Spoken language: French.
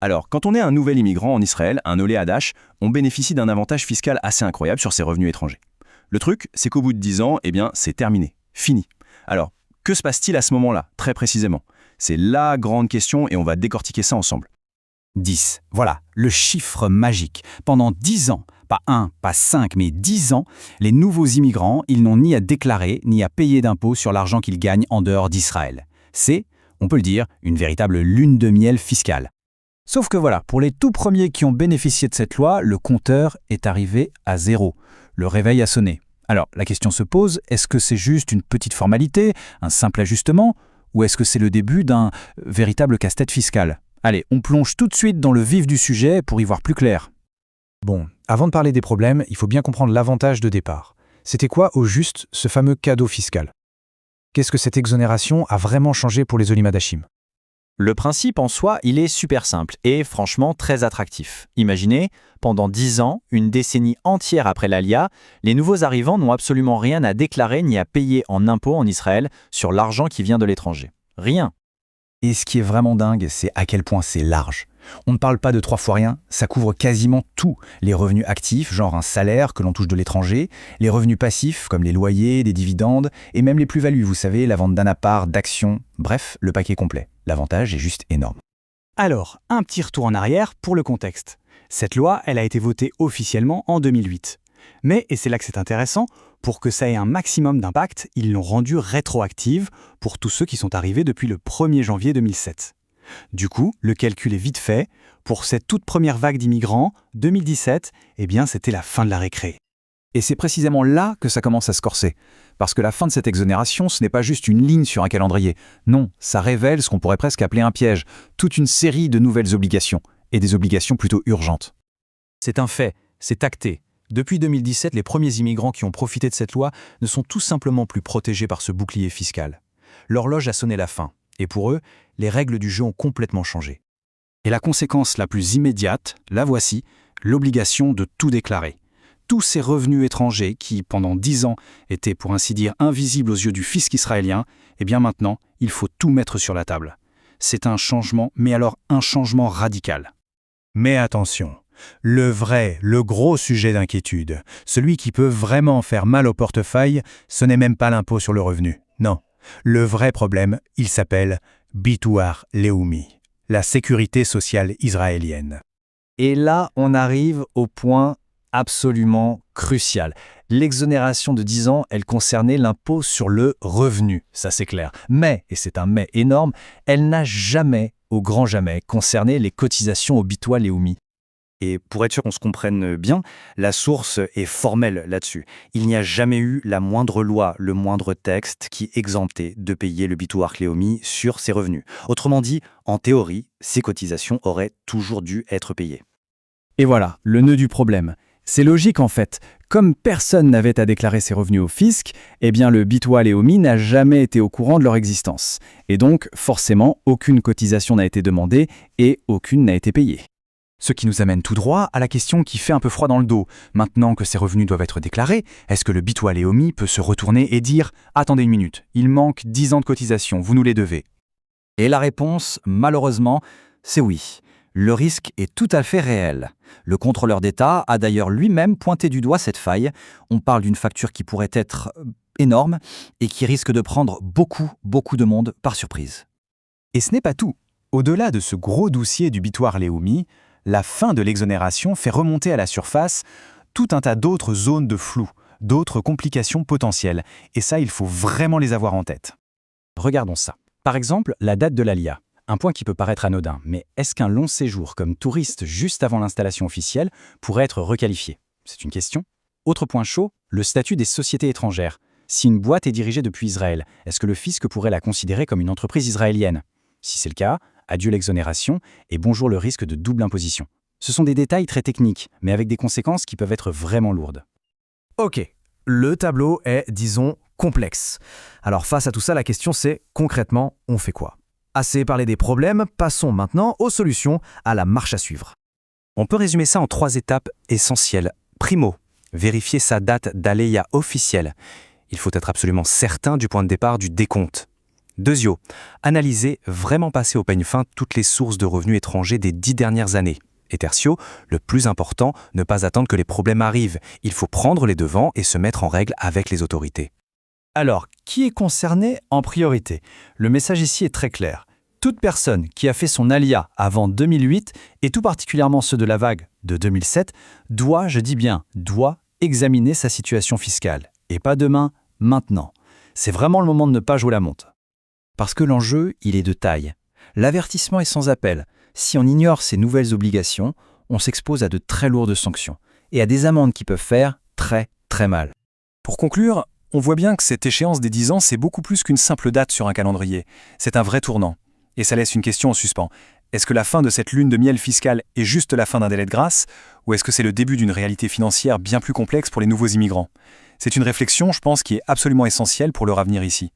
Alors, quand on est un nouvel immigrant en Israël, un Olé Hadash, on bénéficie d'un avantage fiscal assez incroyable sur ses revenus étrangers. Le truc, c'est qu'au bout de 10 ans, c'est terminé, fini. Alors, que se passe-t-il à ce moment-là, très précisément? C'est la grande question et on va décortiquer ça ensemble. 10. Voilà, le chiffre magique. Pendant 10 ans, pas 1, pas 5, mais 10 ans, les nouveaux immigrants, ils n'ont ni à déclarer, ni à payer d'impôts sur l'argent qu'ils gagnent en dehors d'Israël. C'est, on peut le dire, une véritable lune de miel fiscale. Sauf que voilà, pour les tout premiers qui ont bénéficié de cette loi, le compteur est arrivé à 0. Le réveil a sonné. Alors, la question se pose, est-ce que c'est juste une petite formalité, un simple ajustement, ou est-ce que c'est le début d'un véritable casse-tête fiscal? Allez, on plonge tout de suite dans le vif du sujet pour y voir plus clair. Bon, avant de parler des problèmes, il faut bien comprendre l'avantage de départ. C'était quoi, au juste, ce fameux cadeau fiscal? Qu'est-ce que cette exonération a vraiment changé pour les Olim Hadashim? Le principe en soi, il est super simple et franchement très attractif. Imaginez, pendant 10 ans, une décennie entière après l'Alia, les nouveaux arrivants n'ont absolument rien à déclarer ni à payer en impôts en Israël sur l'argent qui vient de l'étranger. Rien. Et ce qui est vraiment dingue, c'est à quel point c'est large. On ne parle pas de 3 fois rien, ça couvre quasiment tout. Les revenus actifs, genre un salaire que l'on touche de l'étranger, les revenus passifs, comme les loyers, des dividendes, et même les plus-values, vous savez, la vente d'un appart, d'actions, bref, le paquet complet. L'avantage est juste énorme. Alors, un petit retour en arrière pour le contexte. Cette loi, elle a été votée officiellement en 2008. Mais, et c'est là que c'est intéressant, pour que ça ait un maximum d'impact, ils l'ont rendue rétroactive pour tous ceux qui sont arrivés depuis le 1er janvier 2007. Du coup, le calcul est vite fait. Pour cette toute première vague d'immigrants, 2017, c'était la fin de la récré. Et c'est précisément là que ça commence à se corser. Parce que la fin de cette exonération, ce n'est pas juste une ligne sur un calendrier. Non, ça révèle ce qu'on pourrait presque appeler un piège. Toute une série de nouvelles obligations. Et des obligations plutôt urgentes. C'est un fait, c'est acté. Depuis 2017, les premiers immigrants qui ont profité de cette loi ne sont tout simplement plus protégés par ce bouclier fiscal. L'horloge a sonné la fin. Et pour eux, les règles du jeu ont complètement changé. Et la conséquence la plus immédiate, la voici, l'obligation de tout déclarer. Tous ces revenus étrangers qui, pendant 10 ans, étaient pour ainsi dire invisibles aux yeux du fisc israélien, maintenant, il faut tout mettre sur la table. C'est un changement, mais alors un changement radical. Mais attention, le gros sujet d'inquiétude, celui qui peut vraiment faire mal au portefeuille, ce n'est même pas l'impôt sur le revenu, non. Le vrai problème, il s'appelle Bituach Leumi, la sécurité sociale israélienne. Et là, on arrive au point absolument crucial. L'exonération de 10 ans, elle concernait l'impôt sur le revenu, ça c'est clair. Mais, et c'est un mais énorme, elle n'a jamais, au grand jamais, concerné les cotisations au Bituach Leumi. Et pour être sûr qu'on se comprenne bien, la source est formelle là-dessus. Il n'y a jamais eu la moindre loi, le moindre texte qui exemptait de payer le Bituach Leumi sur ses revenus. Autrement dit, en théorie, ces cotisations auraient toujours dû être payées. Et voilà, le nœud du problème. C'est logique en fait. Comme personne n'avait à déclarer ses revenus au fisc, le Bituach Leumi n'a jamais été au courant de leur existence. Et donc, forcément, aucune cotisation n'a été demandée et aucune n'a été payée. Ce qui nous amène tout droit à la question qui fait un peu froid dans le dos. Maintenant que ces revenus doivent être déclarés, est-ce que le Bituach Leumi peut se retourner et dire « Attendez une minute, il manque 10 ans de cotisation, vous nous les devez ». Et la réponse, malheureusement, c'est oui. Le risque est tout à fait réel. Le contrôleur d'État a d'ailleurs lui-même pointé du doigt cette faille. On parle d'une facture qui pourrait être énorme et qui risque de prendre beaucoup de monde par surprise. Et ce n'est pas tout. Au-delà de ce gros dossier du Bituach Leumi, la fin de l'exonération fait remonter à la surface tout un tas d'autres zones de flou, d'autres complications potentielles. Et ça, il faut vraiment les avoir en tête. Regardons ça. Par exemple, la date de l'Alia. Un point qui peut paraître anodin, mais est-ce qu'un long séjour comme touriste juste avant l'installation officielle pourrait être requalifié? C'est une question. Autre point chaud, le statut des sociétés étrangères. Si une boîte est dirigée depuis Israël, est-ce que le fisc pourrait la considérer comme une entreprise israélienne? Si c'est le cas, adieu l'exonération et bonjour le risque de double imposition. Ce sont des détails très techniques, mais avec des conséquences qui peuvent être vraiment lourdes. Ok, le tableau est, disons, complexe. Alors face à tout ça, la question c'est, concrètement, on fait quoi? Assez parlé des problèmes, passons maintenant aux solutions, à la marche à suivre. On peut résumer ça en 3 étapes essentielles. Primo, vérifier sa date d'Aleya officielle. Il faut être absolument certain du point de départ du décompte. Deuxio, analyser, vraiment passer au peigne fin toutes les sources de revenus étrangers des 10 dernières années. Et tertio, le plus important, ne pas attendre que les problèmes arrivent. Il faut prendre les devants et se mettre en règle avec les autorités. Alors, qui est concerné en priorité? Le message ici est très clair. Toute personne qui a fait son alia avant 2008, et tout particulièrement ceux de la vague de 2007, doit, je dis bien, doit examiner sa situation fiscale. Et pas demain, maintenant. C'est vraiment le moment de ne pas jouer la montre. Parce que l'enjeu, il est de taille. L'avertissement est sans appel. Si on ignore ces nouvelles obligations, on s'expose à de très lourdes sanctions et à des amendes qui peuvent faire très, très mal. Pour conclure, on voit bien que cette échéance des 10 ans, c'est beaucoup plus qu'une simple date sur un calendrier. C'est un vrai tournant. Et ça laisse une question en suspens. Est-ce que la fin de cette lune de miel fiscale est juste la fin d'un délai de grâce, ou est-ce que c'est le début d'une réalité financière bien plus complexe pour les nouveaux immigrants? C'est une réflexion, je pense, qui est absolument essentielle pour leur avenir ici.